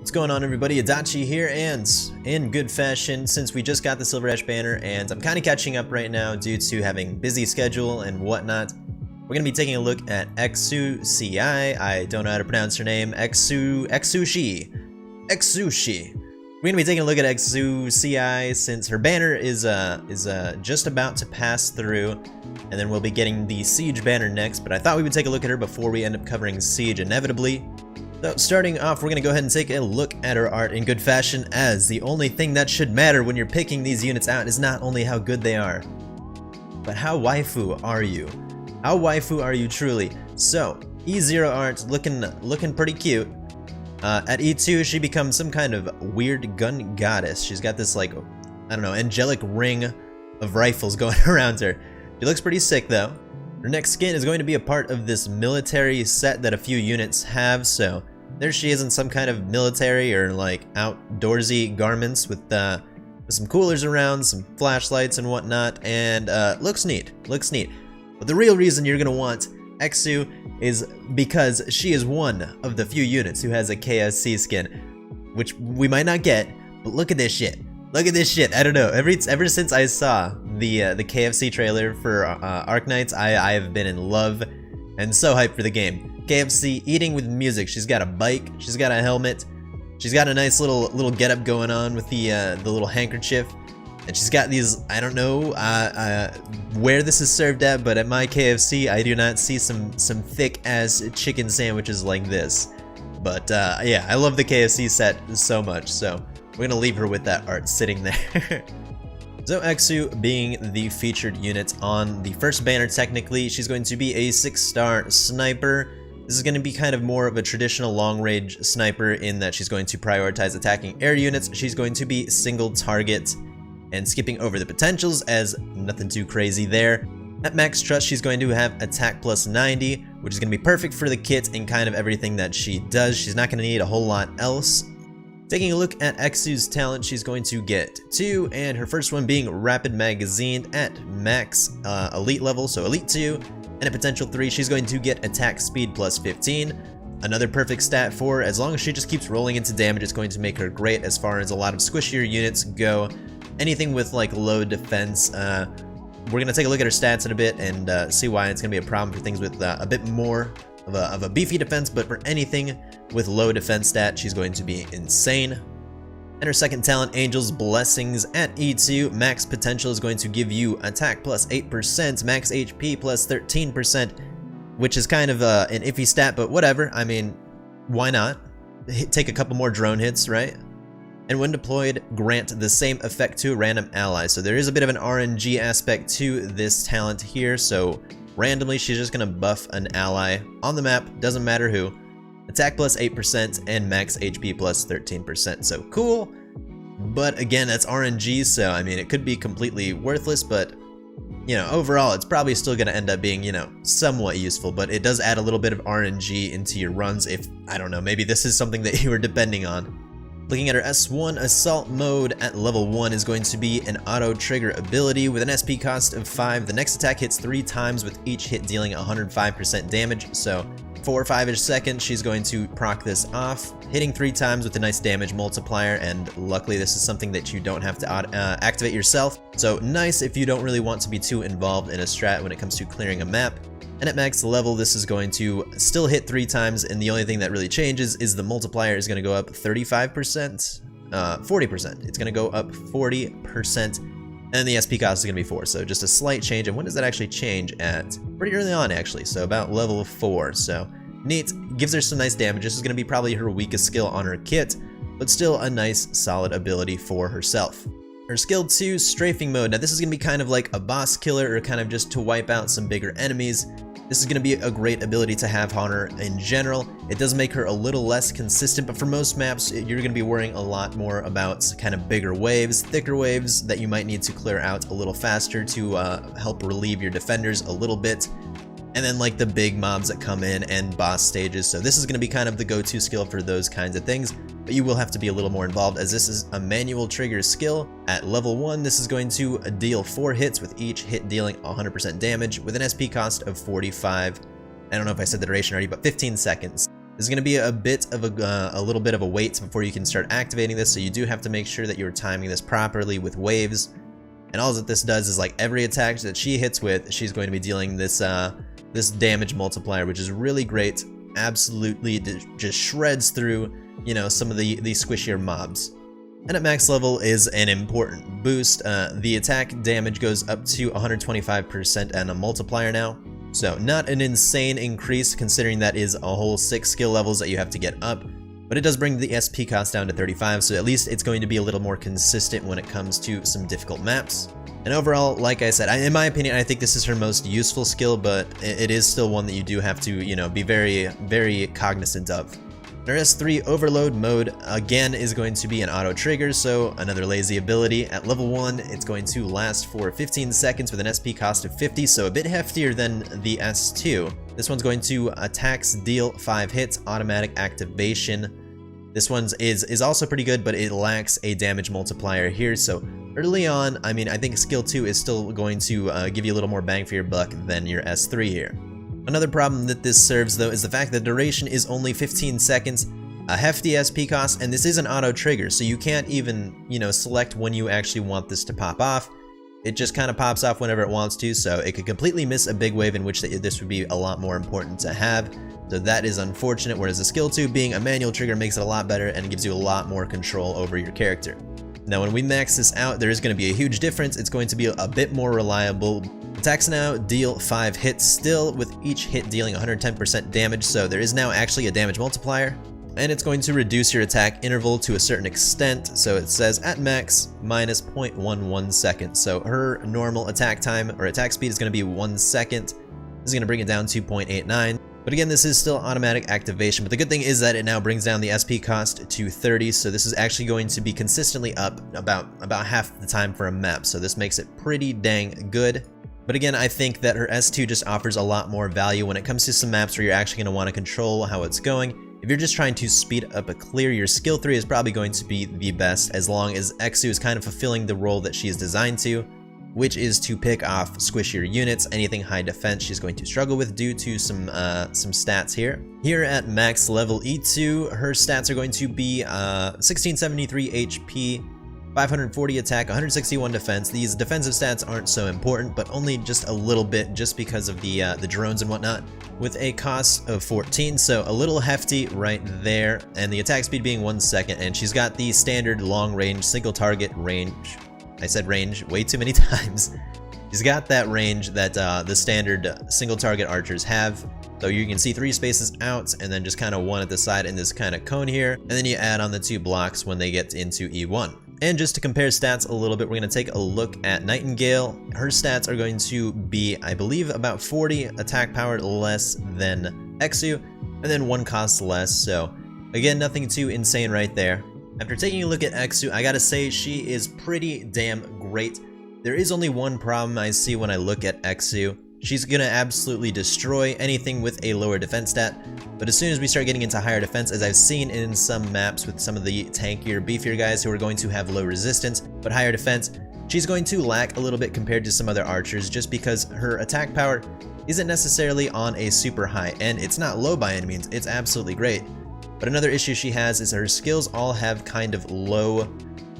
What's going on, everybody? Adachi here, and in good fashion, since we just got the Silver Ash banner and I'm kind of catching up right now due to having busy schedule and whatnot, we're going to be taking a look at Exusiai. I don't know how to pronounce her name. Exushi. We're going to be taking a look at Exusiai since her banner is just about to pass through, and then we'll be getting the Siege banner next, but I thought we would take a look at her before we end up covering Siege inevitably. So starting off, we're going to go ahead and take a look at her art in good fashion, as the only thing that should matter when you're picking these units out is not only how good they are, but how waifu are you? How waifu are you truly? So, E0 art looking pretty cute. At E2, she becomes some kind of weird gun goddess. She's got this, like, I don't know, angelic ring of rifles going around her. She looks pretty sick, though. Her next skin is going to be a part of this military set that a few units have, so there she is in some kind of military or like outdoorsy garments with some coolers around, some flashlights and whatnot, and looks neat, But the real reason you're gonna want Exu is because she is one of the few units who has a KSC skin, which we might not get, but look at this shit. Look at this shit. I don't know. Ever since I saw the KFC trailer for Arknights, I have been in love and so hyped for the game. KFC eating with music. She's got a bike. She's got a helmet. She's got a nice little getup going on with the little handkerchief, and she's got these. I don't know where this is served at, but at my KFC, I do not see some thick ass chicken sandwiches like this. But yeah, I love the KFC set so much. So we're gonna leave her with that art sitting there. So Exu being the featured unit on the first banner, technically, she's going to be a 6-star sniper. This is going to be kind of more of a traditional long-range sniper in that she's going to prioritize attacking air units. She's going to be single target and skipping over the potentials, as nothing too crazy there. At max trust, she's going to have attack plus 90, which is going to be perfect for the kit and kind of everything that she does. She's not going to need a whole lot else. Taking a look at Exu's talent, she's going to get 2, and her first one being Rapid Magazine at max elite level, so elite 2, and a potential 3, she's going to get attack speed plus 15. Another perfect stat for her. As long as she just keeps rolling into damage, it's going to make her great as far as a lot of squishier units go. Anything with like low defense, we're going to take a look at her stats in a bit and see why it's going to be a problem for things with a bit more of a beefy defense, but for anything with low defense stat, she's going to be insane. And her second talent, Angel's Blessings at E2, max potential is going to give you attack plus 8%, max HP plus 13%, which is kind of an iffy stat, but whatever. I mean, why not? Take a couple more drone hits, right? And when deployed, grant the same effect to a random ally. So there is a bit of an RNG aspect to this talent here, so randomly, she's just going to buff an ally on the map, doesn't matter who. Attack plus 8% and max HP plus 13%. So cool, but again, that's RNG, so I mean, it could be completely worthless, but you know, overall, it's probably still going to end up being, you know, somewhat useful, but it does add a little bit of RNG into your runs if, I don't know, maybe this is something that you were depending on. Looking at her S1 Assault Mode at level 1 is going to be an auto trigger ability with an SP cost of 5. The next attack hits 3 times with each hit dealing 105% damage, so 4 or 5-ish seconds she's going to proc this off, hitting 3 times with a nice damage multiplier, and luckily this is something that you don't have to activate yourself, so nice if you don't really want to be too involved in a strat when it comes to clearing a map. And at max level, this is going to still hit 3 times, and the only thing that really changes is the multiplier is going to go up 35%, 40%. It's going to go up 40%, and the SP cost is going to be 4, so just a slight change. And when does that actually change? At pretty early on, actually, so about level 4, so neat. Gives her some nice damage. This is going to be probably her weakest skill on her kit, but still a nice, solid ability for herself. Her skill 2, Strafing Mode. Now this is going to be kind of like a boss killer, or kind of just to wipe out some bigger enemies. This is going to be a great ability to have on her in general. It does make her a little less consistent, but for most maps, you're going to be worrying a lot more about kind of bigger waves, thicker waves that you might need to clear out a little faster to help relieve your defenders a little bit. And then like the big mobs that come in and boss stages. So this is going to be kind of the go-to skill for those kinds of things, but you will have to be a little more involved as this is a manual trigger skill. At level 1, this is going to deal 4 hits with each hit dealing 100% damage with an SP cost of 45. I don't know if I said the duration already, but 15 seconds. There's going to be a bit of a little bit of a wait before you can start activating this, so you do have to make sure that you're timing this properly with waves. And all that this does is, like, every attack that she hits with, she's going to be dealing this this damage multiplier, which is really great. Absolutely just shreds through, you know, some of the squishier mobs. And at max level is an important boost. The attack damage goes up to 125% and a multiplier now. So not an insane increase considering that is a whole 6 skill levels that you have to get up. But it does bring the SP cost down to 35, so at least it's going to be a little more consistent when it comes to some difficult maps. And overall, like I said, in my opinion, I think this is her most useful skill, but it is still one that you do have to, you know, be very, very cognizant of. Her S3 Overload mode, again, is going to be an auto trigger, so another lazy ability. At level 1, it's going to last for 15 seconds with an SP cost of 50, so a bit heftier than the S2. This one's going to attacks deal 5 hits, automatic activation. This one's is also pretty good, but it lacks a damage multiplier here, so early on, I mean, I think skill 2 is still going to give you a little more bang for your buck than your S3 here. Another problem that this serves, though, is the fact that duration is only 15 seconds, a hefty SP cost, and this is an auto trigger, so you can't even, you know, select when you actually want this to pop off. It just kind of pops off whenever it wants to, so it could completely miss a big wave in which this would be a lot more important to have. So that is unfortunate, whereas the skill 2 being a manual trigger makes it a lot better and gives you a lot more control over your character. Now when we max this out, there is going to be a huge difference. It's going to be a bit more reliable. Attacks now deal 5 hits still, with each hit dealing 110% damage, so there is now actually a damage multiplier. And it's going to reduce your attack interval to a certain extent, so it says at max minus 0.11 seconds. So her normal attack time or attack speed is going to be 1 second. This is going to bring it down to 0.89. But again, this is still automatic activation, but the good thing is that it now brings down the SP cost to 30, so this is actually going to be consistently up about half the time for a map, so this makes it pretty dang good. But again, I think that her S2 just offers a lot more value when it comes to some maps where you're actually going to want to control how it's going. If you're just trying to speed up a clear, your skill 3 is probably going to be the best, as long as Exu is kind of fulfilling the role that she is designed to, which is to pick off squishier units. Anything high defense she's going to struggle with due to some stats here. Here at max level E2, her stats are going to be 1673 HP, 540 attack, 161 defense. These defensive stats aren't so important, but only just a little bit just because of the drones and whatnot, with a cost of 14, so a little hefty right there, and the attack speed being 1 second, and she's got the standard long range single target range. I said range way too many times. She's got that range that the standard single target archers have. So you can see 3 spaces out and then just kind of 1 at the side in this kind of cone here. And then you add on the 2 blocks when they get into E1. And just to compare stats a little bit, we're going to take a look at Nightingale. Her stats are going to be, I believe, about 40 attack power less than Exu, and then 1 cost less. So again, nothing too insane right there. After taking a look at Exu, I gotta say she is pretty damn great. There is only one problem I see when I look at Exu. She's gonna absolutely destroy anything with a lower defense stat, but as soon as we start getting into higher defense, as I've seen in some maps with some of the tankier, beefier guys who are going to have low resistance but higher defense, she's going to lack a little bit compared to some other archers just because her attack power isn't necessarily on a super high end. It's not low by any means, it's absolutely great. But another issue she has is her skills all have kind of low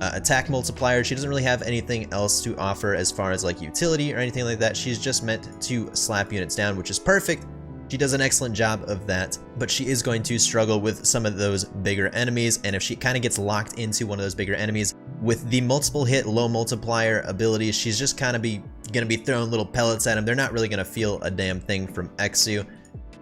attack multiplier. She doesn't really have anything else to offer as far as like utility or anything like that. She's just meant to slap units down, which is perfect. She does an excellent job of that, but she is going to struggle with some of those bigger enemies, and if she kind of gets locked into one of those bigger enemies with the multiple hit low multiplier abilities, she's just kind of gonna be throwing little pellets at them. They're not really gonna feel a damn thing from Exu.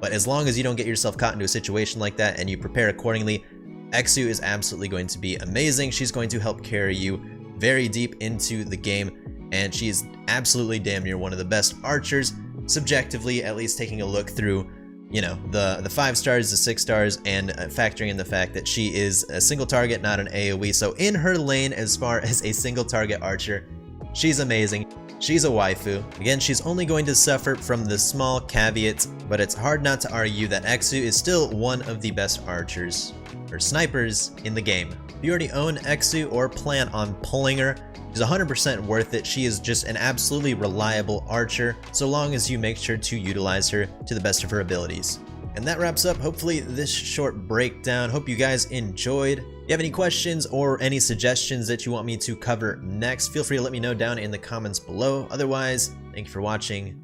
But as long as you don't get yourself caught into a situation like that and you prepare accordingly, Exu is absolutely going to be amazing. She's going to help carry you very deep into the game, and she's absolutely damn near one of the best archers, subjectively, at least taking a look through, you know, the 5 stars, the 6 stars, and factoring in the fact that she is a single target, not an AoE. So in her lane, as far as a single target archer, she's amazing. She's a waifu. Again, she's only going to suffer from the small caveats, but it's hard not to argue that Exu is still one of the best archers, or snipers, in the game. If you already own Exu or plan on pulling her, she's 100% worth it. She is just an absolutely reliable archer, so long as you make sure to utilize her to the best of her abilities. And that wraps up, hopefully, this short breakdown. Hope you guys enjoyed. If you have any questions or any suggestions that you want me to cover next, feel free to let me know down in the comments below. Otherwise, thank you for watching.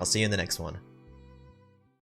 I'll see you in the next one.